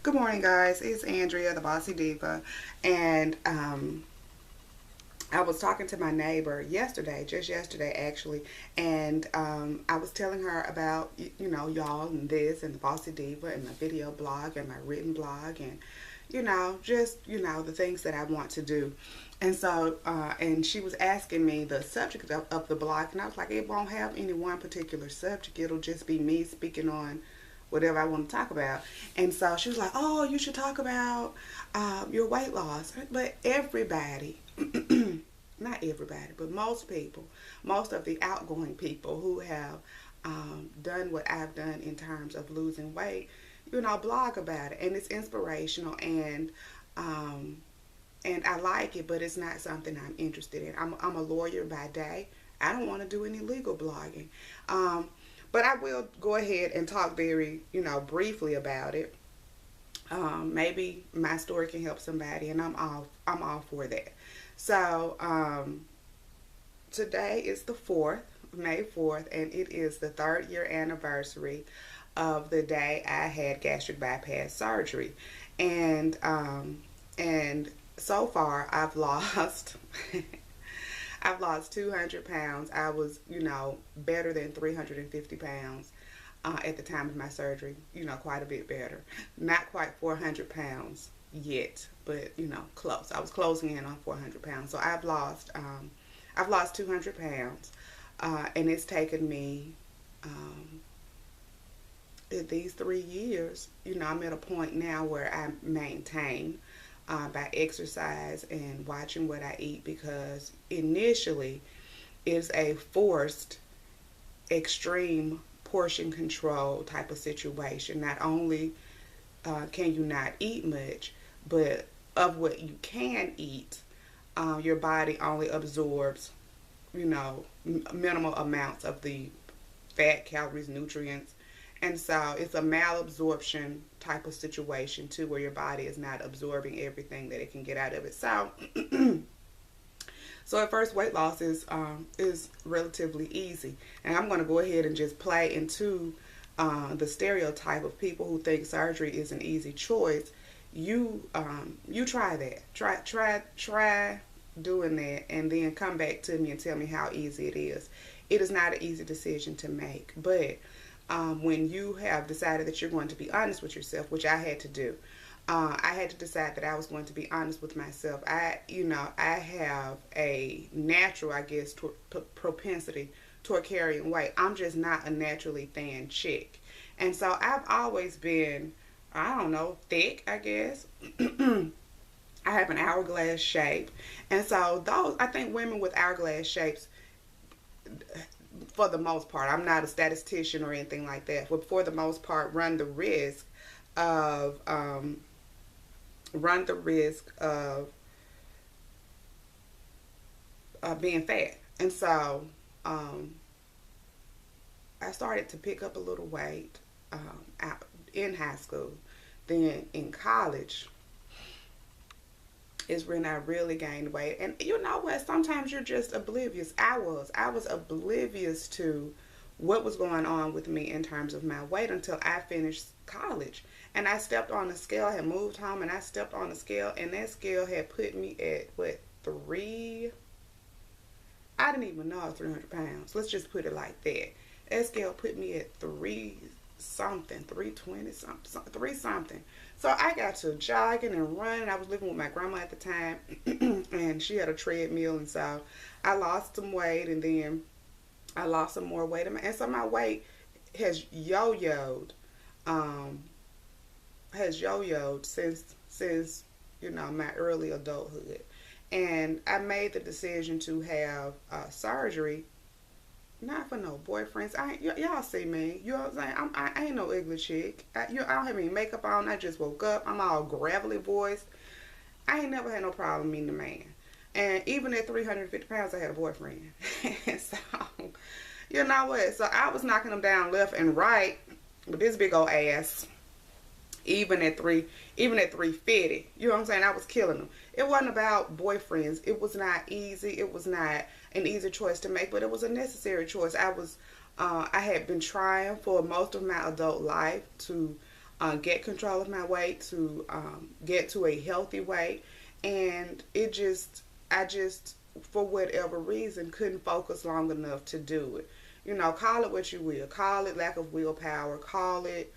Good morning, guys. It's Andrea, the Bossy Diva, and I was talking to my neighbor yesterday, just yesterday actually, and I was telling her about y'all and this and the Bossy Diva and my video blog and my written blog and just the things that I want to do. And so, and she was asking me the subject of the blog, and I was like, it won't have any one particular subject. It'll just be me speaking on whatever I want to talk about. And so she was like, oh, you should talk about your weight loss. But everybody, not everybody, but most people, most of the outgoing people who have done what I've done in terms of losing weight, blog about it. And it's inspirational and I like it, but it's not something I'm interested in. I'm a lawyer by day. I don't want to do any legal blogging. But I will go ahead and talk very, briefly about it. Maybe my story can help somebody, and I'm all for that. So today is the 4th, May 4th, and it is the 3rd year anniversary of the day I had gastric bypass surgery, and so far I've lost. I've lost 200 pounds. I was, better than 350 pounds at the time of my surgery, quite a bit better. Not quite 400 pounds yet, but, close. I was closing in on 400 pounds. So I've lost 200 pounds, and it's taken me, these 3 years, I'm at a point now where I maintain by exercise and watching what I eat, because initially it's a forced extreme portion control type of situation. Not only can you not eat much, but of what you can eat, your body only absorbs minimal amounts of the fat, calories, nutrients. And so it's a malabsorption type of situation too, where your body is not absorbing everything that it can get out of it. So, so at first, weight loss is relatively easy, and I'm going to go ahead and just play into the stereotype of people who think surgery is an easy choice. You try that. Try doing that, and then come back to me and tell me how easy it is. It is not an easy decision to make, but when you have decided that you're going to be honest with yourself, which I had to do, I had to decide that I was going to be honest with myself. I have a natural, I guess, propensity toward carrying weight. I'm just not a naturally thin chick. And so I've always been, I don't know, thick, I guess. I have an hourglass shape. And so I think women with hourglass shapes, for the most part, I'm not a statistician or anything like that, but for the most part, run the risk of being fat. And so I started to pick up a little weight in high school. Then in college is when I really gained weight. And you know what? Sometimes you're just oblivious. I was oblivious to what was going on with me in terms of my weight until I finished college. And I stepped on the scale. I had moved home and I stepped on the scale, and that scale had put me at what, I didn't even know I was 300 pounds. Let's just put it like that. That scale put me at 320 something, 3 something. So I got to jogging and running. I was living with my grandma at the time, and she had a treadmill, and so I lost some weight, and then I lost some more weight, and so my weight has yo-yoed, since my early adulthood, and I made the decision to have surgery. Not for no boyfriends. Y'all see me. You know what I'm saying? I ain't no ugly chick. I don't have any makeup on. I just woke up. I'm all gravelly voiced. I ain't never had no problem meeting a man. And even at 350 pounds, I had a boyfriend. So, you know what? So I was knocking them down left and right with this big old ass. Even at 350, you know what I'm saying? I was killing them. It wasn't about boyfriends. It was not easy. It was not an easy choice to make, but it was a necessary choice. I had been trying for most of my adult life to get control of my weight, to get to a healthy weight. And I just, for whatever reason, couldn't focus long enough to do it. Call it what you will. Call it lack of willpower. Call it,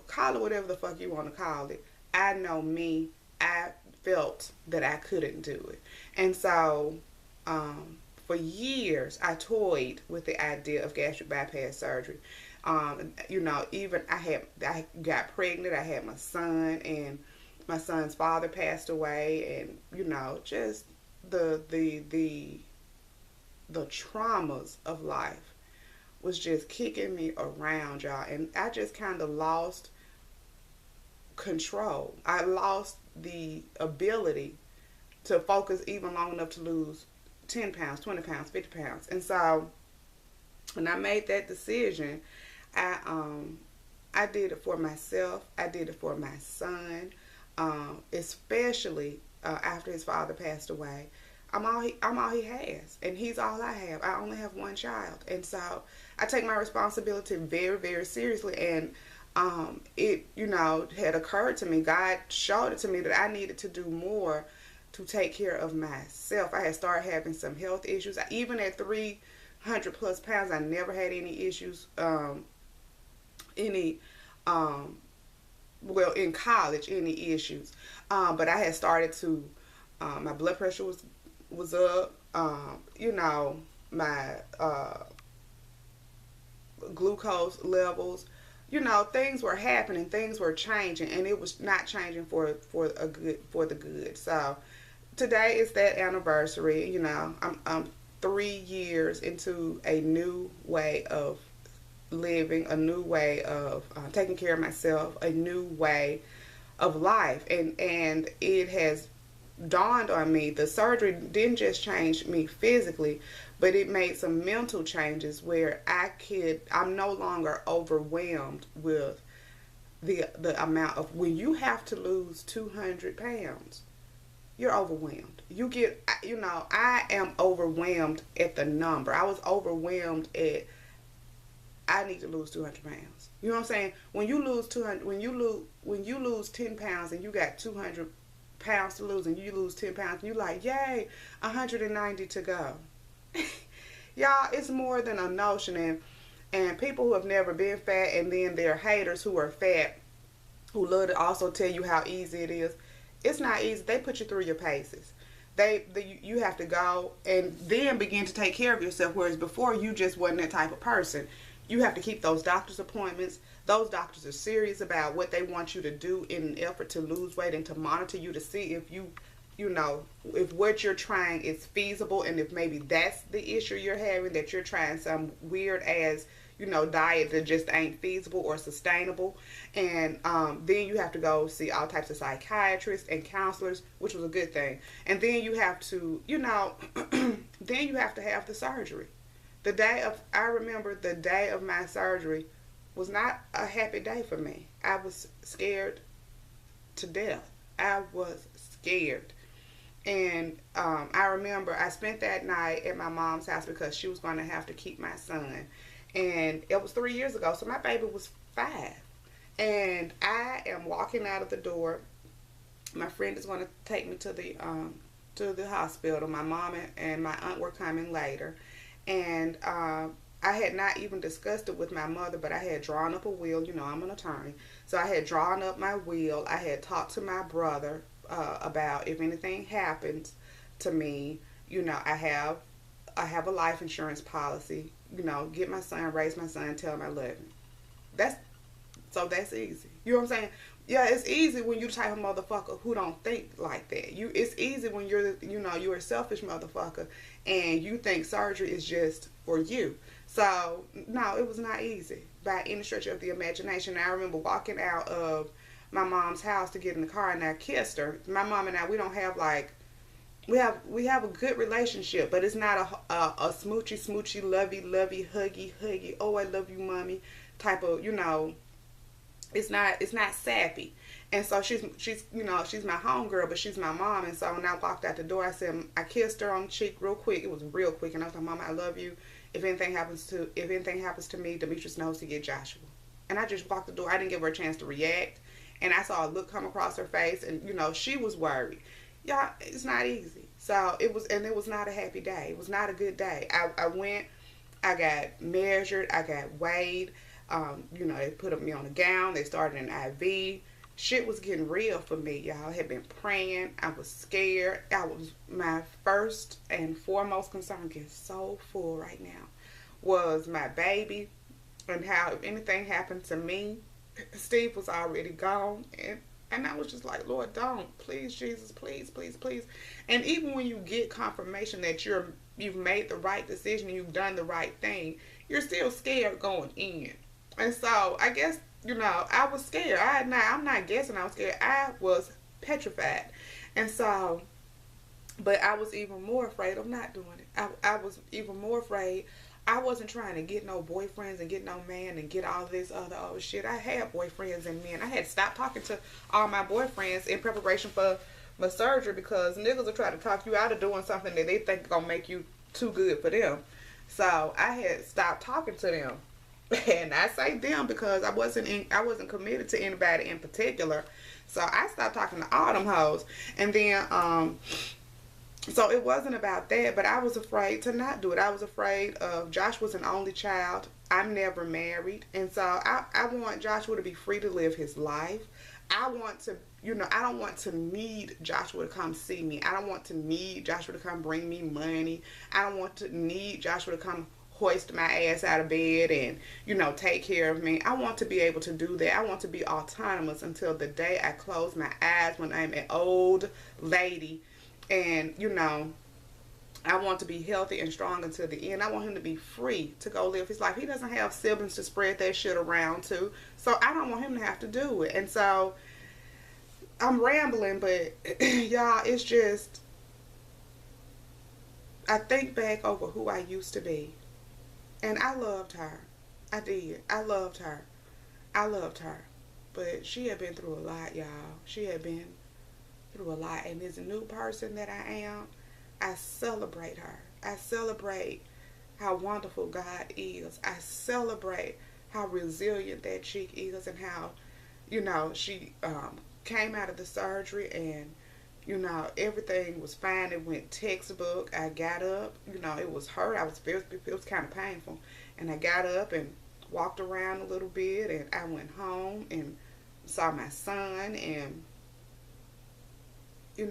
call it whatever the fuck you want to call it. I know me, I felt that I couldn't do it. And so, for years, I toyed with the idea of gastric bypass surgery. Even I got pregnant, I had my son, and my son's father passed away, and, just the traumas of life was just kicking me around, y'all. And I just kind of lost control. I lost the ability to focus even long enough to lose 10 pounds, 20 pounds, 50 pounds. And so when I made that decision, I did it for myself. I did it for my son, especially after his father passed away. I'm all he has, and he's all I have. I only have one child, and so I take my responsibility very, very seriously. And it had occurred to me. God showed it to me that I needed to do more to take care of myself. I had started having some health issues. Even at 300 plus pounds, I never had any issues. Well, in college, any issues. But I had started to, my blood pressure was up. My glucose levels. Things were happening, things were changing, and it was not changing for the good. So today is that anniversary. I'm 3 years into a new way of living, a new way of taking care of myself, a new way of life, and it has dawned on me, the surgery didn't just change me physically, but it made some mental changes where I'm no longer overwhelmed with the amount of, when you have to lose 200 pounds, you're overwhelmed. I am overwhelmed at the number. I was overwhelmed at, I need to lose 200 pounds. You know what I'm saying? When you lose 10 pounds and you got 200 pounds to lose, and you lose 10 pounds, and you're like, yay, 190 to go. Y'all, it's more than a notion. And people who have never been fat, and then there are haters who are fat, who love to also tell you how easy it is. It's not easy. They put you through your paces. You have to go and then begin to take care of yourself, whereas before you just wasn't that type of person. You have to keep those doctor's appointments. Those doctors are serious about what they want you to do in an effort to lose weight and to monitor you to see if if what you're trying is feasible, and if maybe that's the issue you're having, that you're trying some weird ass, diet that just ain't feasible or sustainable. And then you have to go see all types of psychiatrists and counselors, which was a good thing. And then you have to, then you have to have the surgery. I remember the day of my surgery was not a happy day for me. I was scared to death. I was scared. And I remember I spent that night at my mom's house because she was going to have to keep my son. And it was 3 years ago, so my baby was 5. And I am walking out of the door. My friend is going to take me to the hospital. My mom and my aunt were coming later. And I had not even discussed it with my mother, but I had drawn up a will. I'm an attorney. So I had drawn up my will. I had talked to my brother about if anything happens to me, I have a life insurance policy. Get my son, raise my son, tell him I love him. That's easy. You know what I'm saying? Yeah, it's easy when you're the type of motherfucker who don't think like that. It's easy when you're a selfish motherfucker and you think surgery is just for you. So, no, it was not easy by any stretch of the imagination. I remember walking out of my mom's house to get in the car, and I kissed her. My mom and I, we don't have we have a good relationship, but it's not a smoochy, lovey, huggy, oh, I love you, mommy type of, it's not sappy. And so she's my homegirl, but she's my mom. And so when I walked out the door, I kissed her on the cheek real quick. It was real quick. And I was like, Mama, I love you. If anything happens to me, Demetrius knows to get Joshua. And I just walked the door. I didn't give her a chance to react. And I saw a look come across her face, and she was worried. Y'all, it's not easy. So it was not a happy day. It was not a good day. I went, I got measured, I got weighed. They put me on a gown. They started an IV. Shit was getting real for me, y'all. I had been praying. I was scared. My first and foremost concern, getting so full right now, was my baby, and how if anything happened to me, Steve was already gone. And I was just like, Lord, don't. Please, Jesus, please, please, please. And even when you get confirmation that you've made the right decision and you've done the right thing, you're still scared going in. And so I guess, I was scared. I'm not guessing I was scared. I was petrified. And so, but I was even more afraid of not doing it. I was even more afraid. I wasn't trying to get no boyfriends and get no man and get all this other old shit. I had boyfriends and men. I had stopped talking to all my boyfriends in preparation for my surgery, because niggas will try to talk you out of doing something that they think is going to make you too good for them. So I had stopped talking to them. And I say them because I wasn't committed to anybody in particular. So I stopped talking to all them hoes. And then so it wasn't about that, but I was afraid to not do it. I was afraid of, Josh was an only child. I'm never married. And so I want Joshua to be free to live his life. I want to, I don't want to need Joshua to come see me. I don't want to need Joshua to come bring me money. I don't want to need Joshua to come hoist my ass out of bed and, take care of me. I want to be able to do that. I want to be autonomous until the day I close my eyes when I'm an old lady. And, I want to be healthy and strong until the end. I want him to be free to go live his life. He doesn't have siblings to spread that shit around to. So I don't want him to have to do it. And so I'm rambling, but y'all, it's just, I think back over who I used to be. And I loved her. I did. I loved her. I loved her. But she had been through a lot, y'all. She had been through a lot. And as a new person that I am, I celebrate her. I celebrate how wonderful God is. I celebrate how resilient that chick is, and how, she came out of the surgery and, everything was fine. It went textbook. I got up. It was hurt. It was kind of painful. And I got up and walked around a little bit, and I went home and saw my son. And,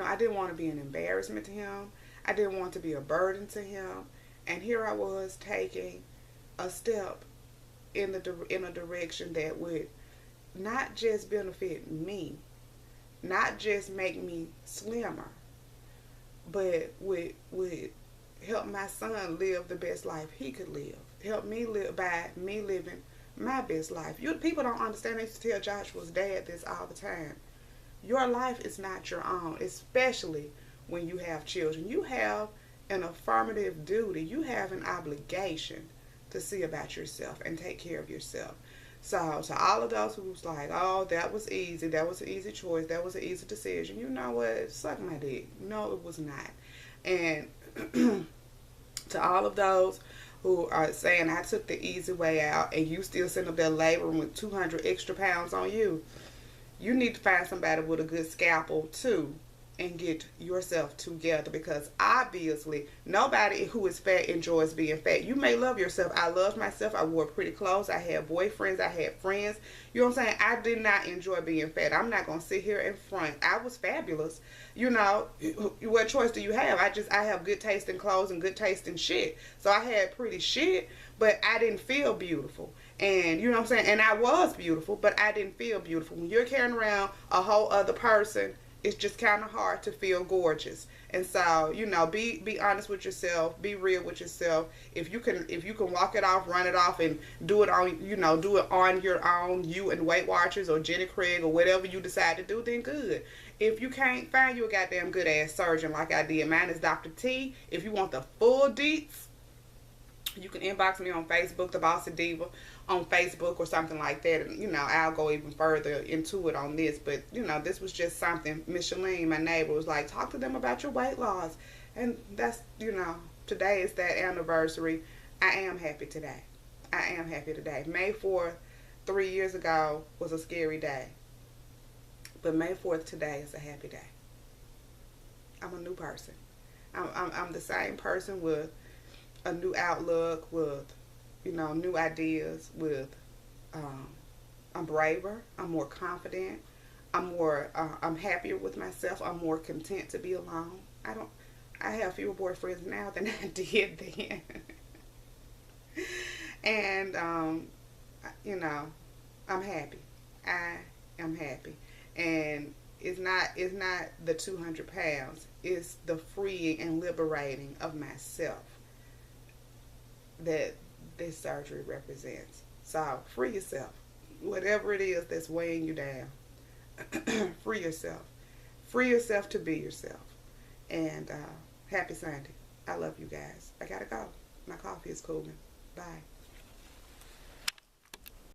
I didn't want to be an embarrassment to him. I didn't want to be a burden to him. And here I was taking a step in a direction that would not just benefit me, not just make me slimmer, but would help my son live the best life he could live. Help me live by me living my best life. People don't understand. I used to tell Joshua's dad this all the time. Your life is not your own, especially when you have children. You have an affirmative duty. You have an obligation to see about yourself and take care of yourself. So to all of those who was like, oh, that was easy, that was an easy choice, that was an easy decision, you know what, suck my dick. No, it was not. And to all of those who are saying I took the easy way out and you still sitting up there laboring with 200 extra pounds on you, you need to find somebody with a good scalpel too and get yourself together, because obviously nobody who is fat enjoys being fat. You may love yourself. I loved myself. I wore pretty clothes. I had boyfriends. I had friends. You know what I'm saying? I did not enjoy being fat. I'm not going to sit here in front. I was fabulous. What choice do you have? I have good taste in clothes and good taste in shit. So I had pretty shit, but I didn't feel beautiful. And you know what I'm saying? And I was beautiful, but I didn't feel beautiful. When you're carrying around a whole other person, it's just kind of hard to feel gorgeous. And so, be honest with yourself, be real with yourself. If you can walk it off, run it off, and do it on, do it on your own, you and Weight Watchers or Jenny Craig or whatever you decide to do, then good. If you can't, find you a goddamn good ass surgeon like I did. Mine is Dr. T. If you want the full deets, you can inbox me on Facebook, The Bossy Diva, on Facebook or something like that. And, I'll go even further into it on this. But, this was just something. Miss Shalene, my neighbor, was like, talk to them about your weight loss. And that's, today is that anniversary. I am happy today. I am happy today. May 4th, 3 years ago was a scary day. But May 4th today is a happy day. I'm a new person. I'm the same person with a new outlook, with, new ideas, with, um, I'm braver, I'm more confident, I'm happier with myself, I'm more content to be alone. I have fewer boyfriends now than I did then. And, you know, I'm happy. I am happy. And it's not the 200 pounds. It's the freeing and liberating of myself that this surgery represents. So free yourself. Whatever it is that's weighing you down, free yourself. Free yourself to be yourself. And happy Sunday. I love you guys. I gotta go. My coffee is cooling. Bye.